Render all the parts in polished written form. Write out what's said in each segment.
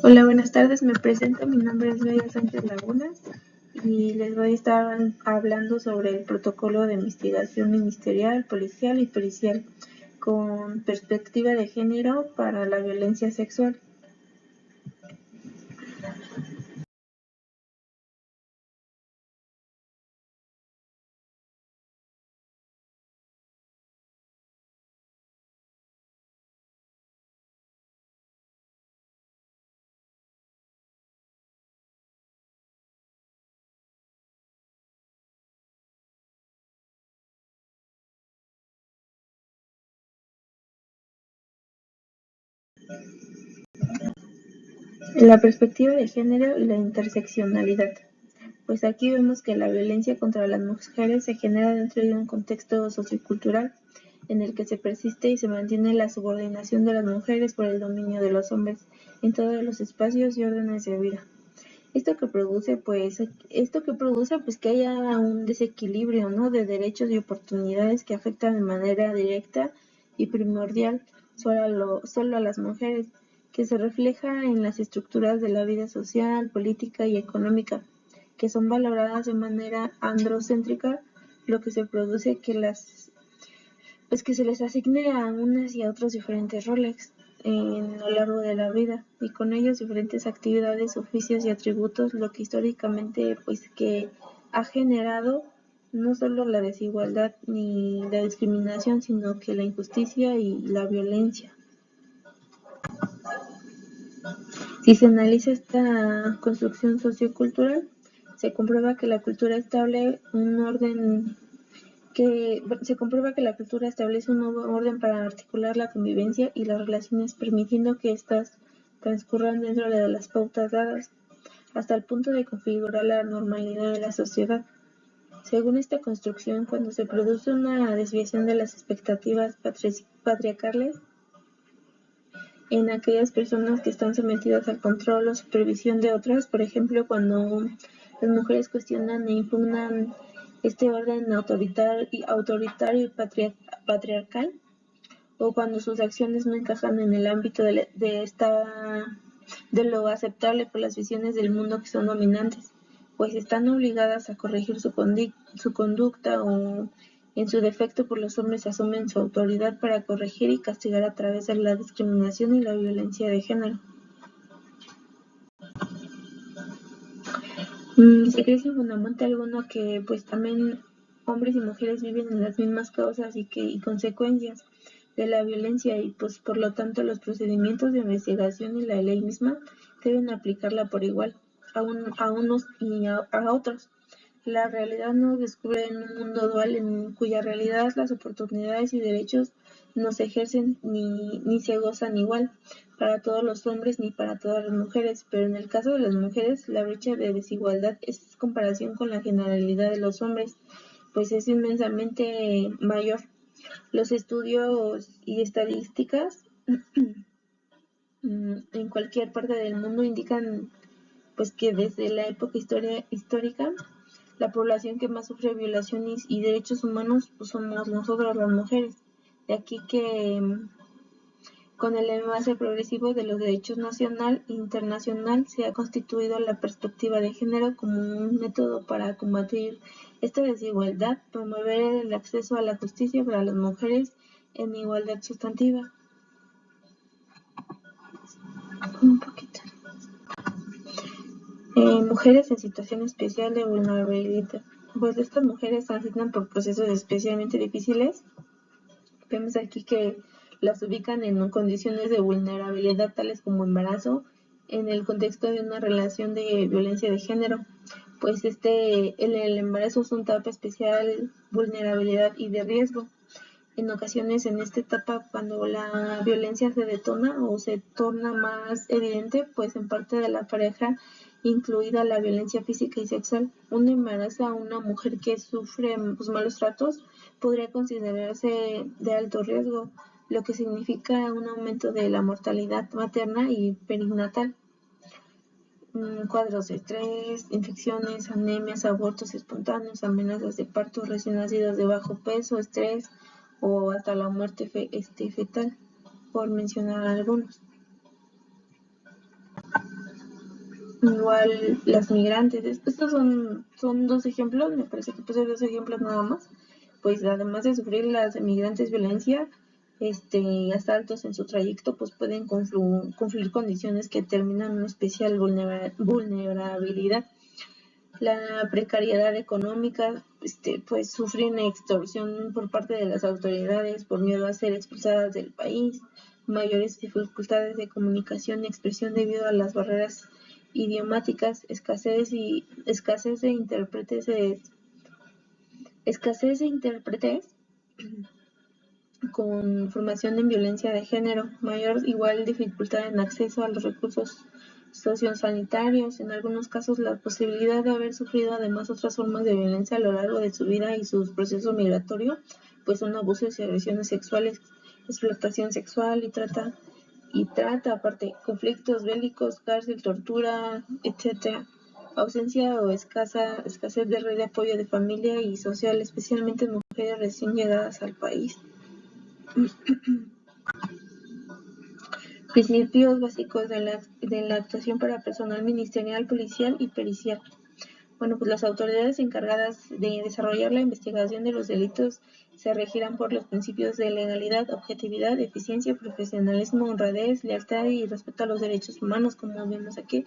Hola, buenas tardes. Me presento. Mi nombre es Leia Sánchez Lagunas y les voy a estar hablando sobre el protocolo de investigación ministerial, policial y pericial con perspectiva de género para la violencia sexual. La perspectiva de género y la interseccionalidad. Pues aquí vemos que la violencia contra las mujeres se genera dentro de un contexto sociocultural en el que se persiste y se mantiene la subordinación de las mujeres por el dominio de los hombres en todos los espacios y órdenes de vida. Esto que produce pues que haya un desequilibrio, ¿no?, de derechos y oportunidades que afectan de manera directa y primordial solo a las mujeres, que se refleja en las estructuras de la vida social, política y económica, que son valoradas de manera androcéntrica, lo que se produce que se les asigne a unas y a otros diferentes roles en lo largo de la vida, y con ellos diferentes actividades, oficios y atributos, lo que históricamente pues que ha generado no solo la desigualdad ni la discriminación, sino que la injusticia y la violencia. Si se analiza esta construcción sociocultural, se comprueba que la cultura establece un nuevo orden para articular la convivencia y las relaciones, permitiendo que éstas transcurran dentro de las pautas dadas, hasta el punto de configurar la normalidad de la sociedad. Según esta construcción, cuando se produce una desviación de las expectativas patriarcales en aquellas personas que están sometidas al control o supervisión de otras, por ejemplo, cuando las mujeres cuestionan e impugnan este orden autoritario y patriarcal, o cuando sus acciones no encajan en el ámbito de lo aceptable por las visiones del mundo que son dominantes, pues están obligadas a corregir su conducta, o en su defecto por los hombres asumen su autoridad para corregir y castigar a través de la discriminación y la violencia de género. Se cree sin fundamento alguno que pues también hombres y mujeres viven en las mismas causas y consecuencias de la violencia, y pues por lo tanto los procedimientos de investigación y la ley misma deben aplicarla por igual a unos y a otros. La realidad nos descubre en un mundo dual en cuya realidad las oportunidades y derechos no se ejercen ni se gozan igual para todos los hombres ni para todas las mujeres, pero en el caso de las mujeres la brecha de desigualdad es comparación con la generalidad de los hombres, pues es inmensamente mayor. Los estudios y estadísticas en cualquier parte del mundo indican pues que desde la época histórica la población que más sufre violaciones y derechos humanos pues somos nosotros las mujeres. De aquí que con el avance progresivo de los derechos nacional e internacional se ha constituido la perspectiva de género como un método para combatir esta desigualdad, promover el acceso a la justicia para las mujeres en igualdad sustantiva. Un poquito. Mujeres en situación especial de vulnerabilidad. Pues estas mujeres transitan por procesos especialmente difíciles. Vemos aquí que las ubican en condiciones de vulnerabilidad tales como embarazo, en el contexto de una relación de violencia de género. Pues el embarazo es una etapa especial, vulnerabilidad y de riesgo. En ocasiones en esta etapa, cuando la violencia se detona o se torna más evidente, pues en parte de la pareja, incluida la violencia física y sexual. Un embarazo a una mujer que sufre pues, malos tratos podría considerarse de alto riesgo, lo que significa un aumento de la mortalidad materna y perinatal. Cuadros de estrés, infecciones, anemias, abortos espontáneos, amenazas de partos, recién nacidos de bajo peso, estrés o hasta la muerte fetal, por mencionar algunos. igual las migrantes. Estos son dos ejemplos, me parece que puse dos ejemplos nada más. Pues además de sufrir las migrantes violencia, asaltos en su trayecto, pues pueden confluir condiciones que determinan una especial vulnerabilidad. La precariedad económica, pues sufren extorsión por parte de las autoridades por miedo a ser expulsadas del país, mayores dificultades de comunicación y expresión debido a las barreras idiomáticas, escasez de intérpretes con formación en violencia de género, mayor igual dificultad en acceso a los recursos sociosanitarios, en algunos casos la posibilidad de haber sufrido además otras formas de violencia a lo largo de su vida y su proceso migratorio, pues son abusos y agresiones sexuales, explotación sexual y trata, aparte, conflictos bélicos, cárcel, tortura, etcétera. Ausencia o escasez de red de apoyo de familia y social, especialmente en mujeres recién llegadas al país. Principios básicos de la actuación para personal ministerial, policial y pericial. Bueno, pues las autoridades encargadas de desarrollar la investigación de los delitos se regirán por los principios de legalidad, objetividad, eficiencia, profesionalismo, honradez, lealtad y respeto a los derechos humanos, como vemos aquí,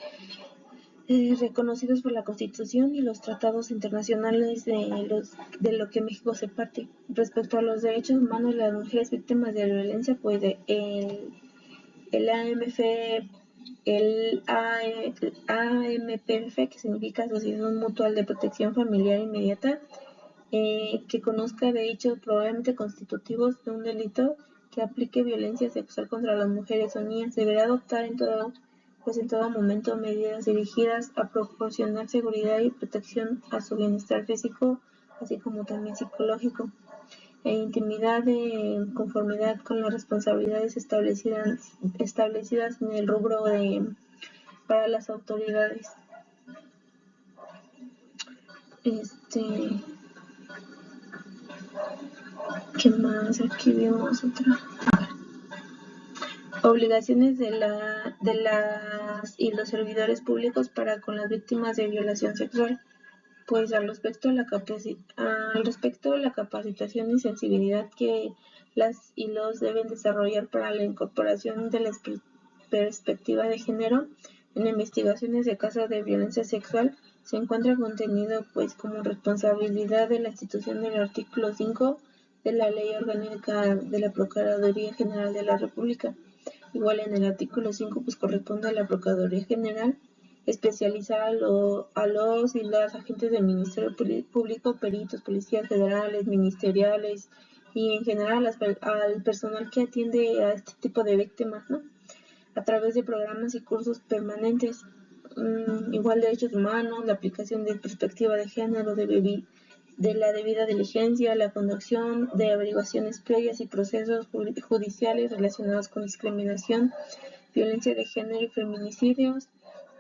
reconocidos por la Constitución y los tratados internacionales de lo que México se parte. Respecto a los derechos humanos de las mujeres víctimas de violencia, pues el AMPF, que significa Asociación Mutual de Protección Familiar Inmediata, que conozca de hechos probablemente constitutivos de un delito que aplique violencia sexual contra las mujeres o niñas, deberá adoptar en todo momento medidas dirigidas a proporcionar seguridad y protección a su bienestar físico, así como también psicológico, e intimidad en conformidad con las responsabilidades establecidas en el rubro para las autoridades. ¿Qué más? Aquí vemos otra. Obligaciones de las y los servidores públicos para con las víctimas de violación sexual. Pues al respecto la capacitación y sensibilidad que las y los deben desarrollar para la incorporación de la perspectiva de género en investigaciones de casos de violencia sexual se encuentra contenido pues como responsabilidad de la institución del artículo 5 de la Ley Orgánica de la Procuraduría General de la República. Igual en el artículo 5 pues corresponde a la Procuraduría General especializar a los y las agentes del Ministerio Público, peritos, policías federales, ministeriales y en general al personal que atiende a este tipo de víctimas, ¿no? A través de programas y cursos permanentes, igual derechos humanos, la aplicación de perspectiva de género, de la debida diligencia, la conducción de averiguaciones previas y procesos judiciales relacionados con discriminación, violencia de género y feminicidios,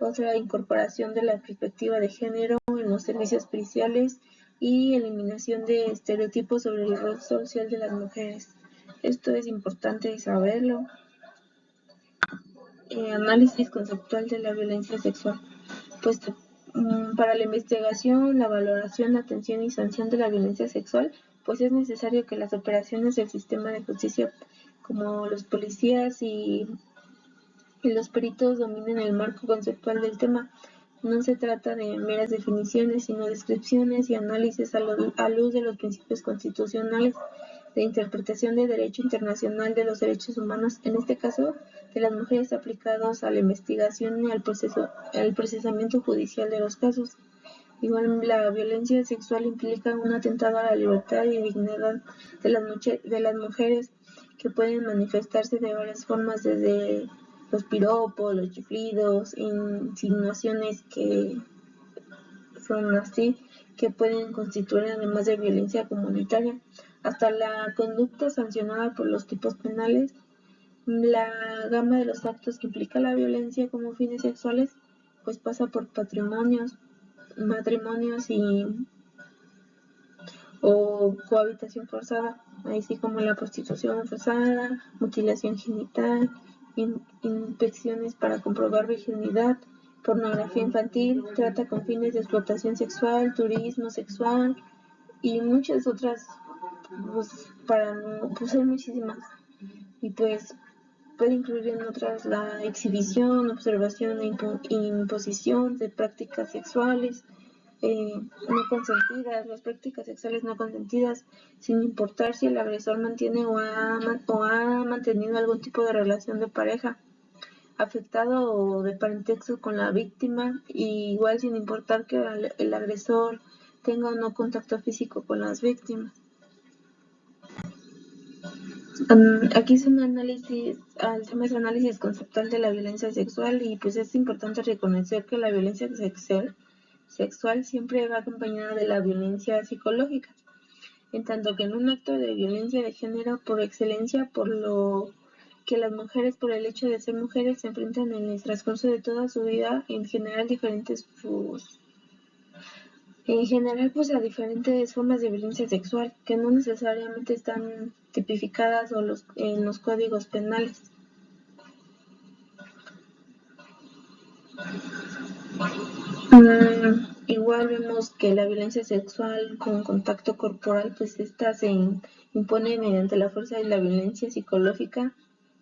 otra incorporación de la perspectiva de género en los servicios periciales y eliminación de estereotipos sobre el rol social de las mujeres. Esto es importante saberlo. Análisis conceptual de la violencia sexual. Pues para la investigación, la valoración, atención y sanción de la violencia sexual, pues es necesario que las operaciones del sistema de justicia, como los policías y los peritos, dominen el marco conceptual del tema. No se trata de meras definiciones, sino descripciones y análisis a luz de los principios constitucionales de interpretación de derecho internacional de los derechos humanos, en este caso de las mujeres, aplicados a la investigación y al procesamiento judicial de los casos. Igual la violencia sexual implica un atentado a la libertad y dignidad de las mujeres, que pueden manifestarse de varias formas, desde los piropos, los chiflidos, insinuaciones que son así, que pueden constituir además de violencia comunitaria, hasta la conducta sancionada por los tipos penales. La gama de los actos que implica la violencia como fines sexuales pues pasa por matrimonios o cohabitación forzada, así como la prostitución forzada, mutilación genital, inspecciones para comprobar virginidad, pornografía infantil, trata con fines de explotación sexual, turismo sexual y muchas otras, pues hay muchísimas. Y pues puede incluir en otras la exhibición, observación e imposición de prácticas sexuales no consentidas, las prácticas sexuales no consentidas, sin importar si el agresor mantiene o ha mantenido algún tipo de relación de pareja, afectado o de parentesco con la víctima, y igual sin importar que el agresor tenga o no contacto físico con las víctimas. Aquí es un análisis, hacemos análisis conceptual de la violencia sexual, y pues es importante reconocer que la violencia sexual siempre va acompañada de la violencia psicológica, en tanto que en un acto de violencia de género por excelencia, por lo que las mujeres, por el hecho de ser mujeres, se enfrentan en el transcurso de toda su vida en general pues a diferentes formas de violencia sexual que no necesariamente están tipificadas en los códigos penales. Igual vemos que la violencia sexual con contacto corporal, pues esta se impone mediante la fuerza y la violencia psicológica,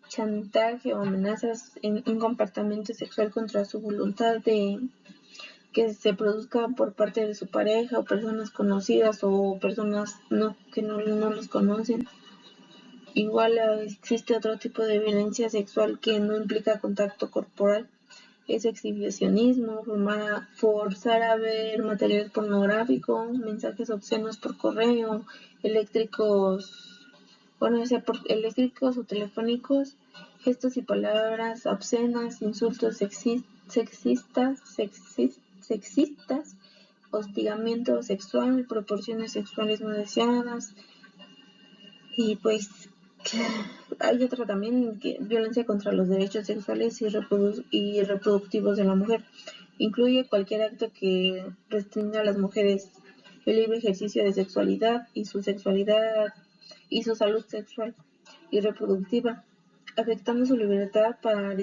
chantaje o amenazas en un comportamiento sexual contra su voluntad de que se produzca por parte de su pareja o personas conocidas o personas que no los conocen. Igual existe otro tipo de violencia sexual que no implica contacto corporal, es exhibicionismo, forzar a ver material pornográfico, mensajes obscenos por correo, eléctricos o telefónicos, gestos y palabras obscenas, insultos sexistas, hostigamiento sexual, proporciones sexuales no deseadas, y pues hay otro también, violencia contra los derechos sexuales y reproductivos de la mujer. Incluye cualquier acto que restringa a las mujeres el libre ejercicio de sexualidad y su salud sexual y reproductiva, afectando su libertad para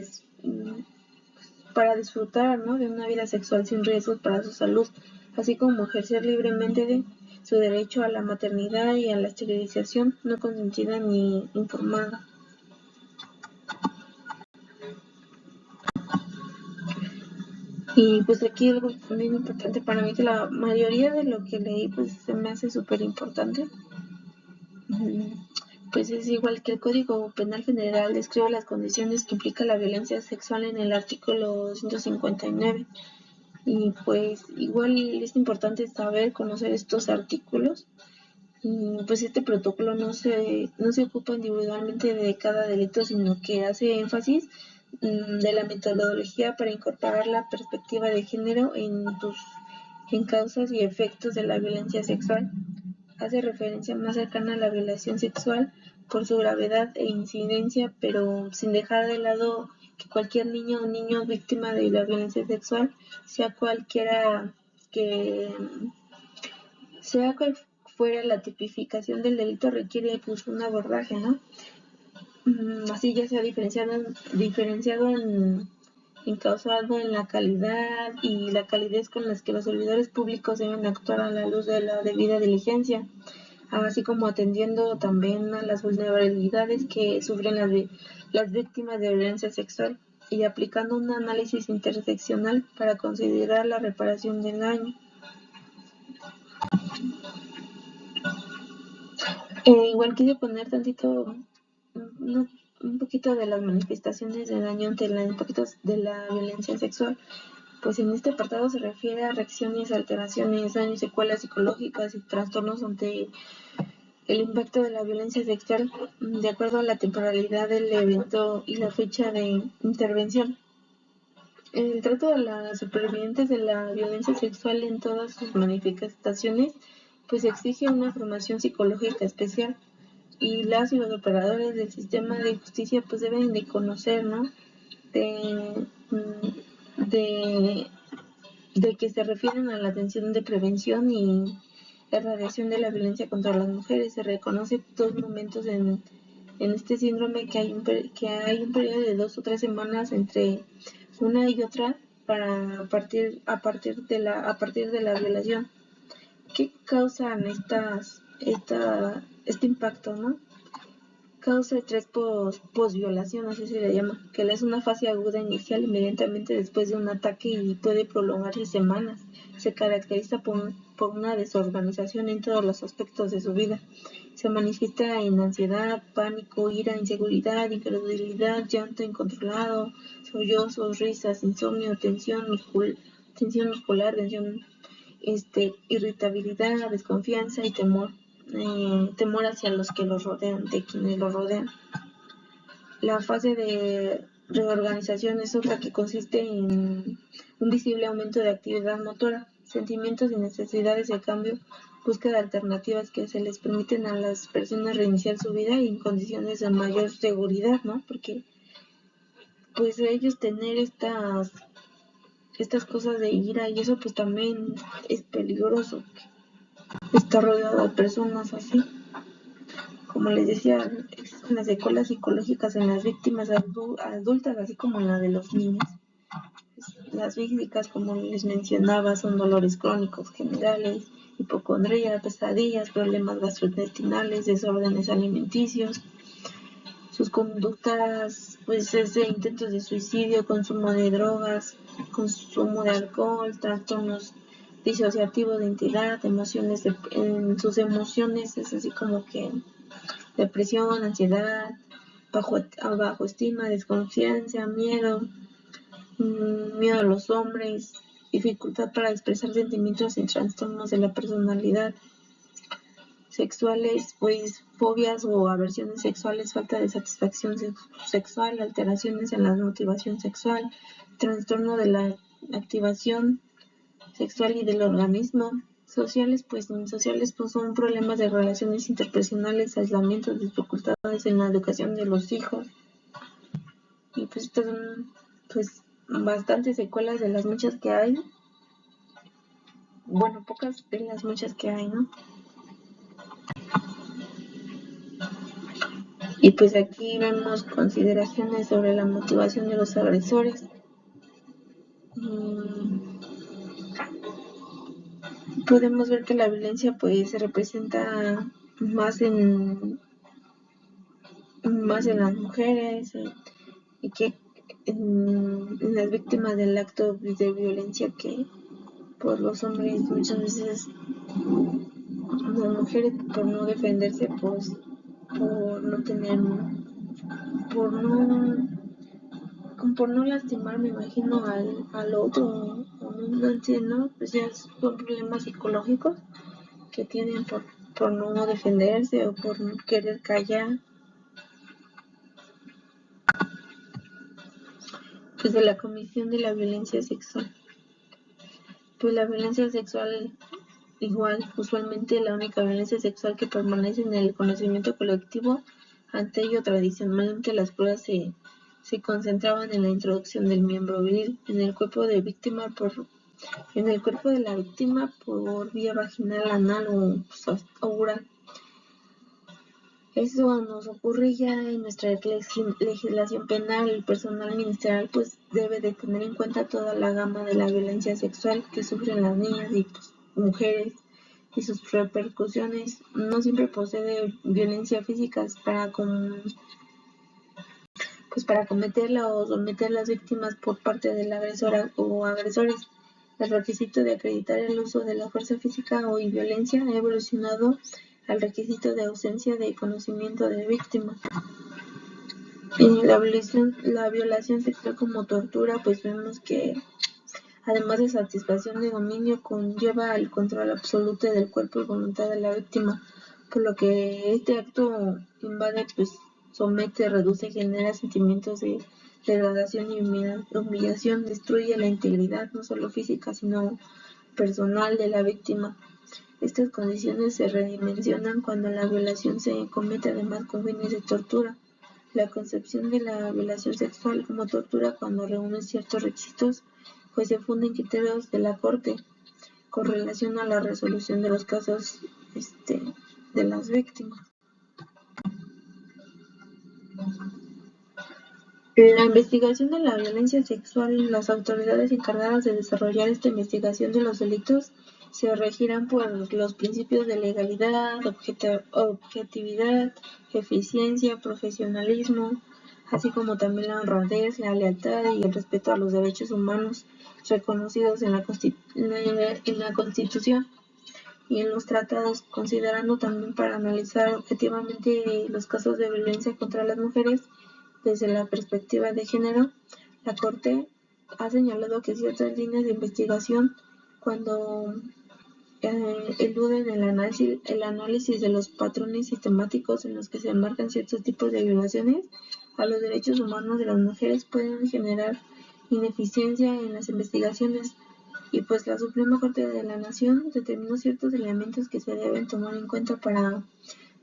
disfrutar, ¿no?, de una vida sexual sin riesgos para su salud, así como ejercer libremente su derecho a la maternidad y a la esterilización no consentida ni informada. Y pues aquí algo también importante para mí, que la mayoría de lo que leí pues se me hace súper importante. Pues es igual que el Código Penal Federal describe las condiciones que implica la violencia sexual en el artículo 159. Y pues igual es importante conocer estos artículos. Y pues este protocolo no se ocupa individualmente de cada delito, sino que hace énfasis de la metodología para incorporar la perspectiva de género en causas y efectos de la violencia sexual. Hace referencia más cercana a la violación sexual por su gravedad e incidencia, pero sin dejar de lado que cualquier niño o niño víctima de la violencia sexual, sea cual fuera la tipificación del delito, requiere pues un abordaje, ¿no? Así ya sea diferenciado encausado en la calidad y la calidez con las que los servidores públicos deben actuar a la luz de la debida diligencia, así como atendiendo también a las vulnerabilidades que sufren las víctimas de violencia sexual y aplicando un análisis interseccional para considerar la reparación del daño. Igual quise poner un poquito de las manifestaciones de daño un poquito de la violencia sexual. Pues en este apartado se refiere a reacciones, alteraciones, daños, secuelas psicológicas y trastornos ante el impacto de la violencia sexual de acuerdo a la temporalidad del evento y la fecha de intervención. El trato de las supervivientes de la violencia sexual en todas sus manifestaciones pues exige una formación psicológica especial, y las y los operadores del sistema de justicia pues deben de conocer, ¿no?, de que se refieren a la atención de prevención y erradicación de la violencia contra las mujeres. Se reconoce dos momentos en este síndrome, que hay un periodo de 2 o 3 semanas entre una y otra para a partir de la violación. ¿Qué causan este impacto, no? Causa estrés post-violación, así se le llama, que es una fase aguda inicial inmediatamente después de un ataque y puede prolongarse semanas. Se caracteriza por una desorganización en todos los aspectos de su vida. Se manifiesta en ansiedad, pánico, ira, inseguridad, incredulidad, llanto incontrolado, sollozos, risas, insomnio, tensión muscular, irritabilidad, desconfianza y temor. Temor hacia los que los rodean, de quienes los rodean. La fase de reorganización es otra que consiste en un visible aumento de actividad motora, sentimientos y necesidades de cambio, búsqueda de alternativas que se les permiten a las personas reiniciar su vida en condiciones de mayor seguridad, ¿no? Porque pues ellos tener estas cosas de ira y eso pues también es peligroso. Está rodeado de personas así. Como les decía, existen las secuelas psicológicas en las víctimas adultas, así como en la de los niños. Las físicas, como les mencionaba, son dolores crónicos generales, hipocondría, pesadillas, problemas gastrointestinales, desórdenes alimenticios. Sus conductas, pues, es de intentos de suicidio, consumo de drogas, consumo de alcohol, trastornos disociativos de identidad, en sus emociones es así como que depresión, ansiedad, bajo estima, desconfianza, miedo a los hombres, dificultad para expresar sentimientos y trastornos de la personalidad sexuales, pues fobias o aversiones sexuales, falta de satisfacción sexual, alteraciones en la motivación sexual, trastorno de la activación sexual y del organismo. Sociales pues son problemas de relaciones interpersonales, aislamientos, dificultades en la educación de los hijos. Y pues estas son pues bastantes secuelas de las muchas que hay. Bueno, pocas de las muchas que hay, ¿no? Y pues aquí vemos consideraciones sobre la motivación de los agresores. Podemos ver que la violencia pues se representa más en las mujeres y que en las víctimas del acto de violencia que por los hombres muchas veces las mujeres por no defenderse pues por no tener por no lastimar, me imagino, al otro, o no entiendo, pues ya son problemas psicológicos que tienen por no defenderse o por no querer callar. Pues de la Comisión de la Violencia Sexual. Pues la violencia sexual, usualmente la única violencia sexual que permanece en el conocimiento colectivo. Ante ello, tradicionalmente las pruebas se concentraban en la introducción del miembro viril en el cuerpo de la víctima por vía vaginal, anal o oral. Eso nos ocurre ya en nuestra legislación penal. El personal ministerial pues debe de tener en cuenta toda la gama de la violencia sexual que sufren las niñas y pues, mujeres y sus repercusiones. No siempre procede violencia física para cometerla o someter a las víctimas por parte del agresor o agresores. El requisito de acreditar el uso de la fuerza física o violencia ha evolucionado al requisito de ausencia de conocimiento de víctima. En la violación sexual como tortura, pues vemos que además de satisfacción de dominio, conlleva el control absoluto del cuerpo y voluntad de la víctima, por lo que este acto invade, pues somete, reduce, genera sentimientos de degradación y humillación, destruye la integridad no solo física sino personal de la víctima. Estas condiciones se redimensionan cuando la violación se comete además con fines de tortura. La concepción de la violación sexual como tortura cuando reúne ciertos requisitos, pues se funden criterios de la Corte con relación a la resolución de los casos de las víctimas. La investigación de la violencia sexual, las autoridades encargadas de desarrollar esta investigación de los delitos se regirán por los principios de legalidad, objetividad, eficiencia, profesionalismo, así como también la honradez, la lealtad y el respeto a los derechos humanos reconocidos en la Constitución y en los tratados, considerando también para analizar objetivamente los casos de violencia contra las mujeres desde la perspectiva de género. La Corte ha señalado que ciertas líneas de investigación, cuando eluden el análisis de los patrones sistemáticos en los que se enmarcan ciertos tipos de violaciones a los derechos humanos de las mujeres, pueden generar ineficiencia en las investigaciones. Y pues la Suprema Corte de la Nación determinó ciertos elementos que se deben tomar en cuenta para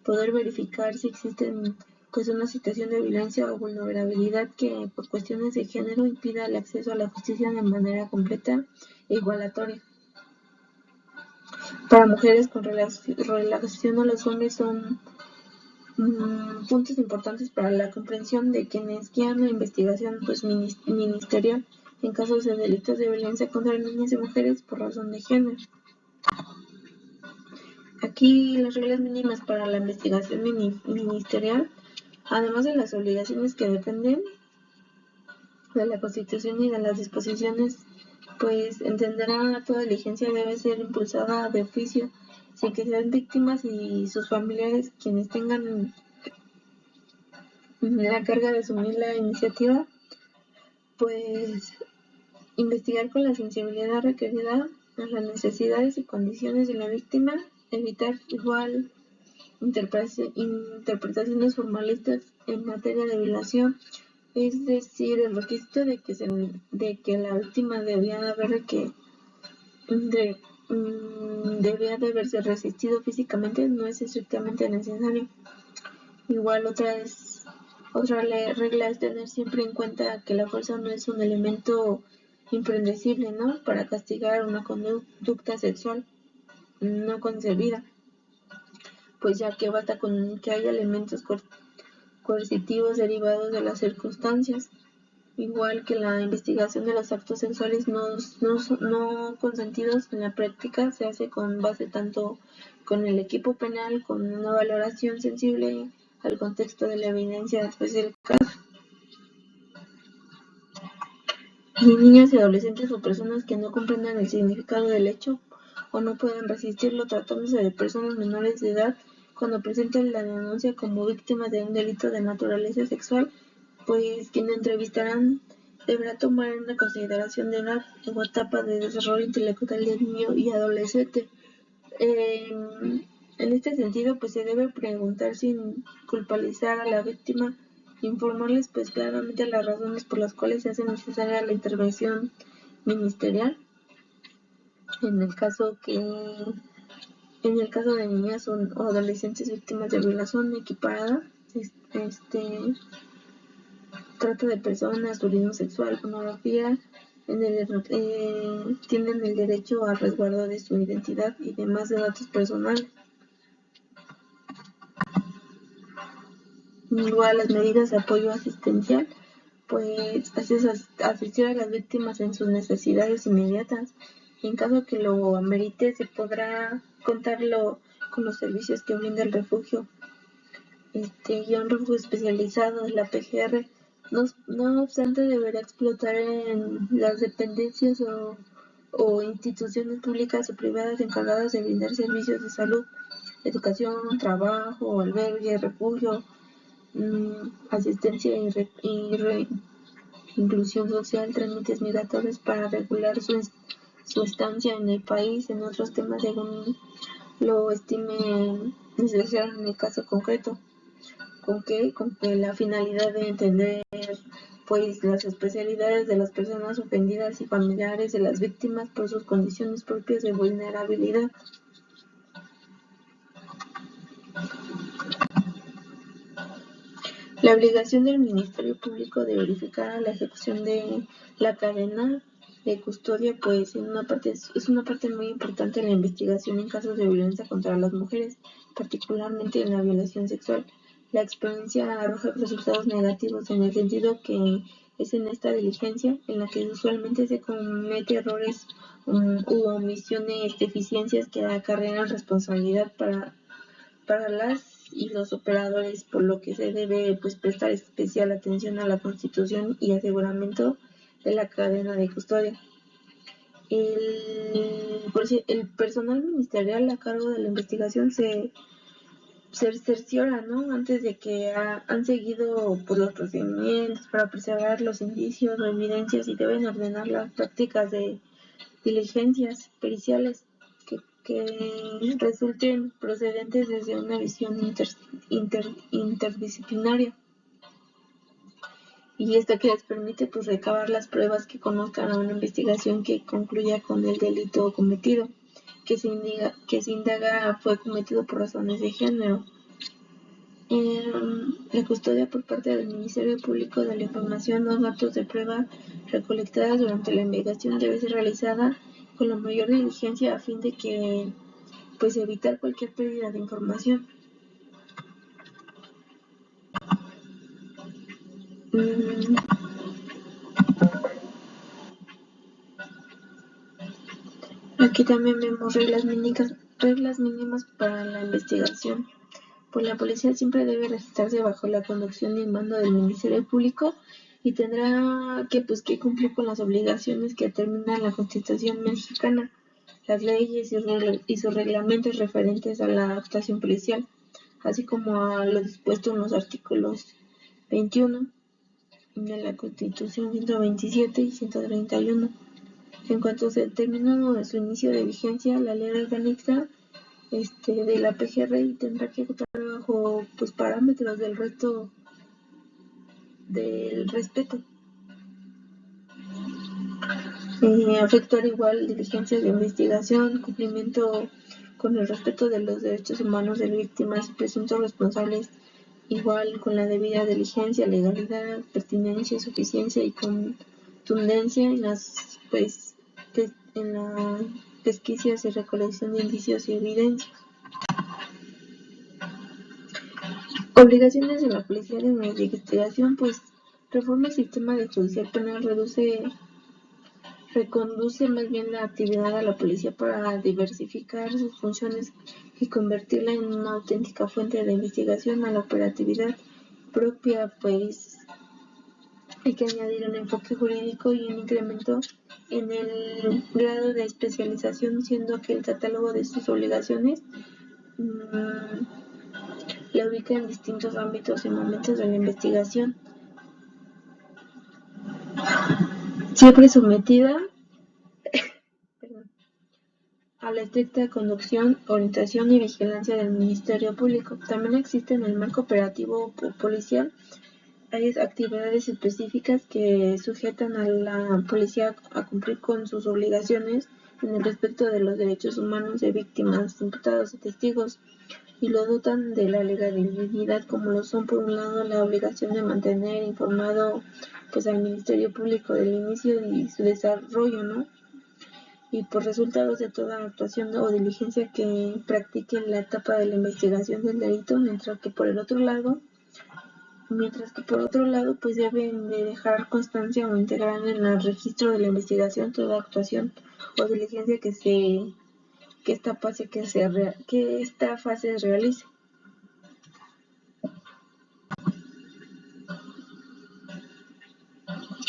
poder verificar si existen pues una situación de violencia o vulnerabilidad que por cuestiones de género impida el acceso a la justicia de manera completa e igualatoria. Para mujeres con relación a los hombres son puntos importantes para la comprensión de quienes guían la investigación pues ministerial en casos de delitos de violencia contra niñas y mujeres por razón de género. Aquí las reglas mínimas para la investigación ministerial, además de las obligaciones que dependen de la Constitución y de las disposiciones, pues entenderá toda diligencia debe ser impulsada de oficio, sin que sean víctimas y sus familiares quienes tengan la carga de asumir la iniciativa, pues investigar con la sensibilidad requerida a las necesidades y condiciones de la víctima, evitar igual interpretaciones formalistas en materia de violación, es decir, el requisito de que la víctima debía de haberse resistido físicamente no es estrictamente necesario. Igual otra regla es tener siempre en cuenta que la fuerza no es un elemento impredecible, ¿no?, para castigar una conducta sexual no concebida, pues ya que basta con que haya elementos coercitivos derivados de las circunstancias, igual que la investigación de los actos sexuales no consentidos en la práctica se hace con base tanto con el equipo penal, con una valoración sensible al contexto de la evidencia después del caso. Y niños y adolescentes o personas que no comprendan el significado del hecho o no puedan resistirlo tratándose de personas menores de edad cuando presenten la denuncia como víctimas de un delito de naturaleza sexual, pues quien entrevistarán deberá tomar en consideración de edad o etapa de desarrollo intelectual del niño y adolescente. En este sentido, pues se debe preguntar sin culpabilizar a la víctima, informarles pues claramente las razones por las cuales se hace necesaria la intervención ministerial en el caso de niñas o adolescentes víctimas de violación equiparada, trata de personas, turismo sexual, pornografía, tienen el derecho al resguardo de su identidad y demás de datos personales. Igual las medidas de apoyo asistencial, pues asistir a las víctimas en sus necesidades inmediatas. En caso que lo amerite, se podrá contarlo con los servicios que brinda el refugio, y un refugio especializado, la PGR. No obstante, deberá explotar en las dependencias o instituciones públicas o privadas encargadas de brindar servicios de salud, educación, trabajo, albergue, refugio, asistencia y inclusión social, trámites migratorios para regular su estancia en el país, en otros temas según lo estime necesario en el caso concreto. ¿Con qué? Con que la finalidad de entender pues las especialidades de las personas ofendidas y familiares de las víctimas por sus condiciones propias de vulnerabilidad. La obligación del Ministerio Público de verificar la ejecución de la cadena de custodia, pues es una parte muy importante en la investigación en casos de violencia contra las mujeres, particularmente en la violación sexual, La experiencia arroja resultados negativos en el sentido que es en esta diligencia en la que usualmente se comete errores u omisiones, deficiencias que acarrean responsabilidad para las y los operadores, por lo que se debe pues prestar especial atención a la constitución y aseguramiento de la cadena de custodia. El personal ministerial a cargo de la investigación se cerciora, ¿no? Antes de que han seguido por los procedimientos para preservar los indicios o evidencias y deben ordenar las prácticas de diligencias periciales que resulten procedentes desde una visión interdisciplinaria y esto que les permite pues recabar las pruebas que conozcan a una investigación que concluya con el delito cometido, que se indaga fue cometido por razones de género. La custodia por parte del Ministerio Público de la información o datos de prueba recolectadas durante la investigación debe ser realizada con la mayor diligencia a fin de que pues evitar cualquier pérdida de información. Aquí también vemos reglas mínimas para la investigación. Pues la policía siempre debe registrarse bajo la conducción y mando del Ministerio Público y tendrá que cumplir con las obligaciones que determina la Constitución mexicana, las leyes y sus reglamentos referentes a la actuación policial, así como a lo dispuesto en los artículos 21 de la Constitución 127 y 131. En cuanto se termine su inicio de vigencia, la ley orgánica de la PGR tendrá que actuar bajo pues parámetros del respeto, efectuar igual diligencias de investigación, cumplimiento con el respeto de los derechos humanos de víctimas y presuntos responsables, igual con la debida diligencia, legalidad, pertinencia, suficiencia y contundencia en las en la pesquisas y recolección de indicios y evidencias. Obligaciones de la policía de investigación, pues reforma el sistema de judicial penal, reconduce más bien la actividad a la policía para diversificar sus funciones y convertirla en una auténtica fuente de investigación a la operatividad propia, pues hay que añadir un enfoque jurídico y un incremento en el grado de especialización, siendo que el catálogo de sus obligaciones la ubica en distintos ámbitos y momentos de la investigación, siempre sometida a la estricta conducción, orientación y vigilancia del Ministerio Público. También existe en el marco operativo policial hay actividades específicas que sujetan a la policía a cumplir con sus obligaciones en el respecto de los derechos humanos de víctimas, imputados y testigos, y lo dotan de la legalidad, como lo son por un lado la obligación de mantener informado pues al Ministerio Público del inicio y su desarrollo, ¿no? Y por resultados de toda actuación o diligencia que practique en la etapa de la investigación del delito, mientras que por otro lado pues deben de dejar constancia o integrar en el registro de la investigación toda actuación o diligencia que esta fase realice.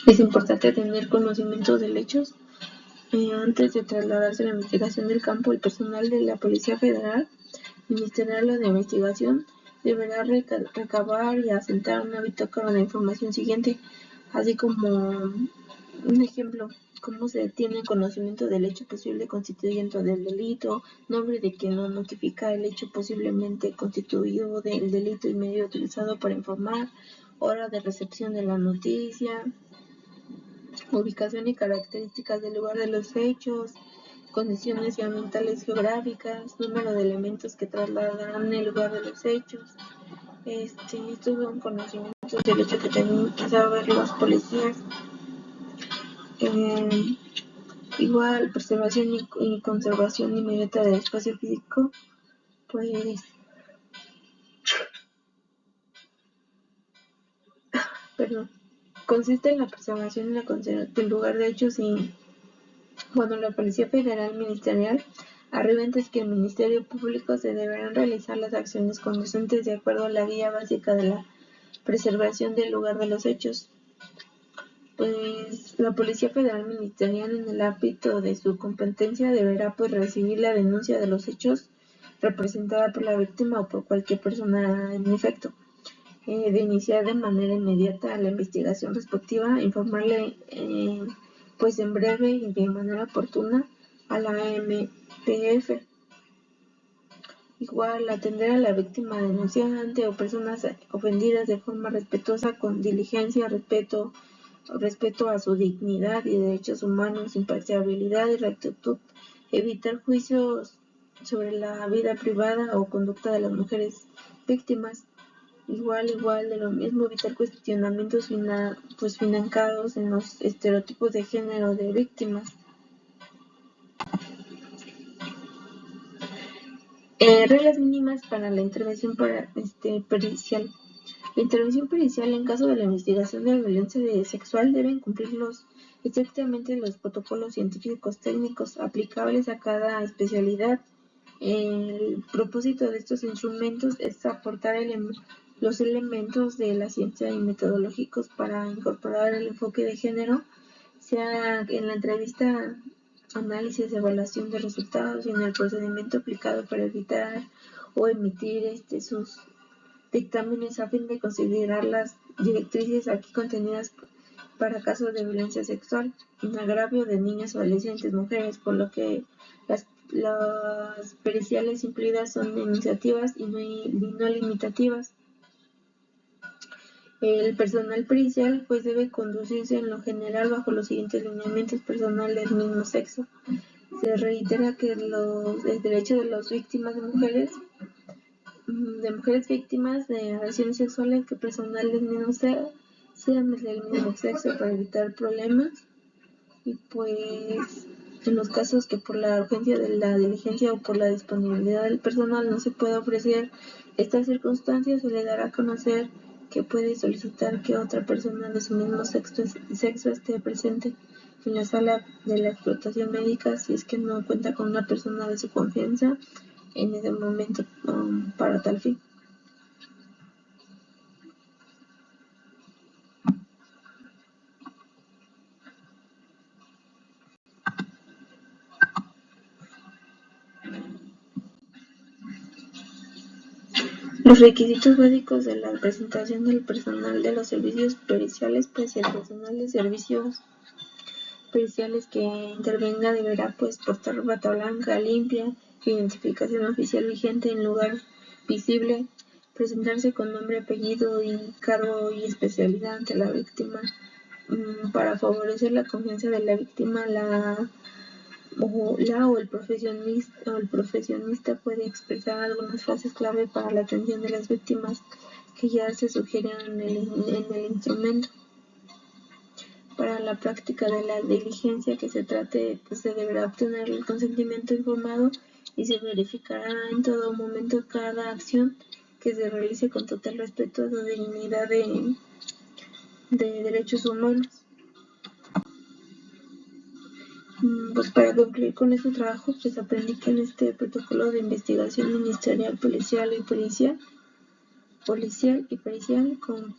Es importante tener conocimiento de hechos antes de trasladarse a la investigación del campo. El personal de la Policía Federal Ministerial de Investigación deberá recabar y asentar una bitácora de información siguiente, así como un ejemplo, cómo se tiene conocimiento del hecho posible constituyente del delito, nombre de quien lo notifica el hecho posiblemente constituido del delito y medio utilizado para informar, hora de recepción de la noticia, ubicación y características del lugar de los hechos, condiciones ambientales geográficas, número de elementos que trasladarán el lugar de los hechos. Estos son conocimientos del hecho que tienen que saber los policías. Igual, preservación y conservación inmediata del espacio físico, pues consiste en la preservación y la conservación del lugar de hechos y cuando la Policía Federal Ministerial arriba antes que el Ministerio Público se deberán realizar las acciones conducentes de acuerdo a la guía básica de la preservación del lugar de los hechos. Pues la Policía Federal Ministerial en el ámbito de su competencia deberá pues recibir la denuncia de los hechos representada por la víctima o por cualquier persona en efecto, de iniciar de manera inmediata la investigación respectiva, informarle pues en breve y de manera oportuna a la AMPF. Igual atender a la víctima denunciante o personas ofendidas de forma respetuosa con diligencia, respeto a su dignidad y derechos humanos, imparcialidad y rectitud, evitar juicios sobre la vida privada o conducta de las mujeres víctimas. Igual de lo mismo, evitar cuestionamientos financados en los estereotipos de género de víctimas. Reglas mínimas para la intervención pericial. La intervención pericial en caso de la investigación de violencia sexual deben cumplir estrictamente los protocolos científicos técnicos aplicables a cada especialidad. El propósito de estos instrumentos es aportar los elementos de la ciencia y metodológicos para incorporar el enfoque de género, sea en la entrevista, análisis, evaluación de resultados y en el procedimiento aplicado para evitar o emitir sus dictámenes a fin de considerar las directrices aquí contenidas para casos de violencia sexual en agravio de niñas, adolescentes, mujeres, por lo que las periciales incluidas son iniciativas y no limitativas. El personal pericial pues debe conducirse en lo general bajo los siguientes lineamientos: personal del mismo sexo. Se reitera que el derecho de las víctimas de mujeres víctimas de agresiones sexuales que personal del mismo sean del mismo sexo para evitar problemas. Y pues en los casos que por la urgencia de la diligencia o por la disponibilidad del personal no se pueda ofrecer estas circunstancias, se le dará a conocer que puede solicitar que otra persona de su mismo sexo esté presente en la sala de la explotación médica si es que no cuenta con una persona de su confianza en ese momento para tal fin. Los requisitos básicos de la presentación del personal de los servicios periciales, pues el personal de servicios periciales que intervenga deberá pues portar bata blanca limpia, identificación oficial vigente en lugar visible, presentarse con nombre, apellido y cargo y especialidad ante la víctima. Para favorecer la confianza de la víctima, el profesionista puede expresar algunas frases clave para la atención de las víctimas que ya se sugieren en el instrumento. Para la práctica de la diligencia que se trate, pues se deberá obtener el consentimiento informado y se verificará en todo momento cada acción que se realice con total respeto a la dignidad de derechos humanos. Pues para concluir con este trabajo, pues aprendí que en este protocolo de investigación ministerial policial y pericial con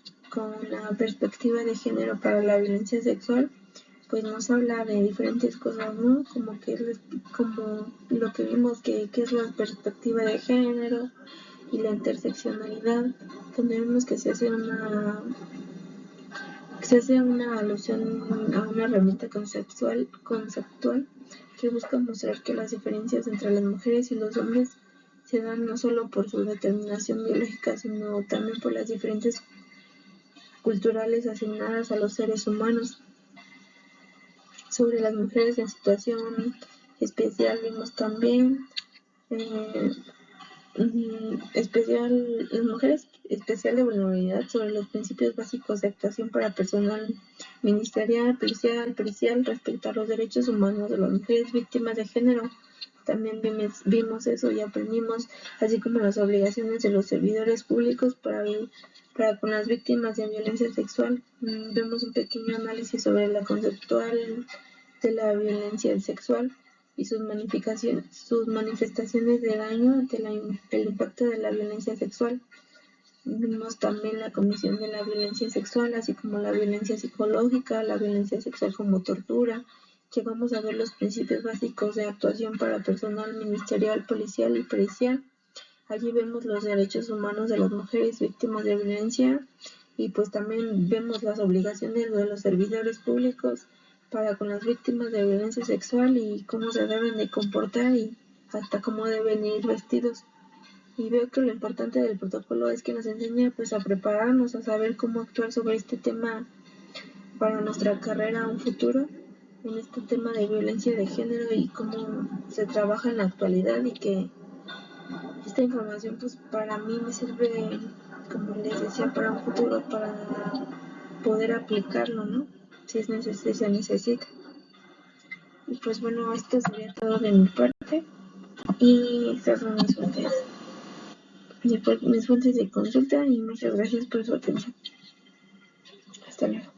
la perspectiva de género para la violencia sexual, pues nos habla de diferentes cosas, ¿no? Como lo que vimos que es la perspectiva de género y la interseccionalidad, donde vemos que se hace una alusión a una herramienta conceptual que busca mostrar que las diferencias entre las mujeres y los hombres se dan no solo por su determinación biológica, sino también por las diferentes culturales asignadas a los seres humanos. Sobre las mujeres en situación especial vimos también las mujeres especial de vulnerabilidad, sobre los principios básicos de actuación para personal ministerial, pericial respecto a los derechos humanos de las mujeres víctimas de género. también vimos eso y aprendimos, así como las obligaciones de los servidores públicos para con las víctimas de violencia sexual. Vemos un pequeño análisis sobre la conceptual de la violencia sexual y sus manifestaciones de daño ante el impacto de la violencia sexual. Vimos también la comisión de la violencia sexual, así como la violencia psicológica, la violencia sexual como tortura. Llegamos a ver los principios básicos de actuación para personal ministerial, policial y pericial. Allí vemos los derechos humanos de las mujeres víctimas de violencia y pues también vemos las obligaciones de los servidores públicos para con las víctimas de violencia sexual y cómo se deben de comportar y hasta cómo deben ir vestidos. Y veo que lo importante del protocolo es que nos enseña pues a prepararnos, a saber cómo actuar sobre este tema para nuestra carrera a un futuro, en este tema de violencia de género y cómo se trabaja en la actualidad, y que esta información pues para mí me sirve, como les decía, para un futuro, para poder aplicarlo, ¿no? Si se necesita. Y pues bueno, esto sería todo de mi parte y estas son mis fuentes de consulta y muchas gracias por su atención. Hasta luego.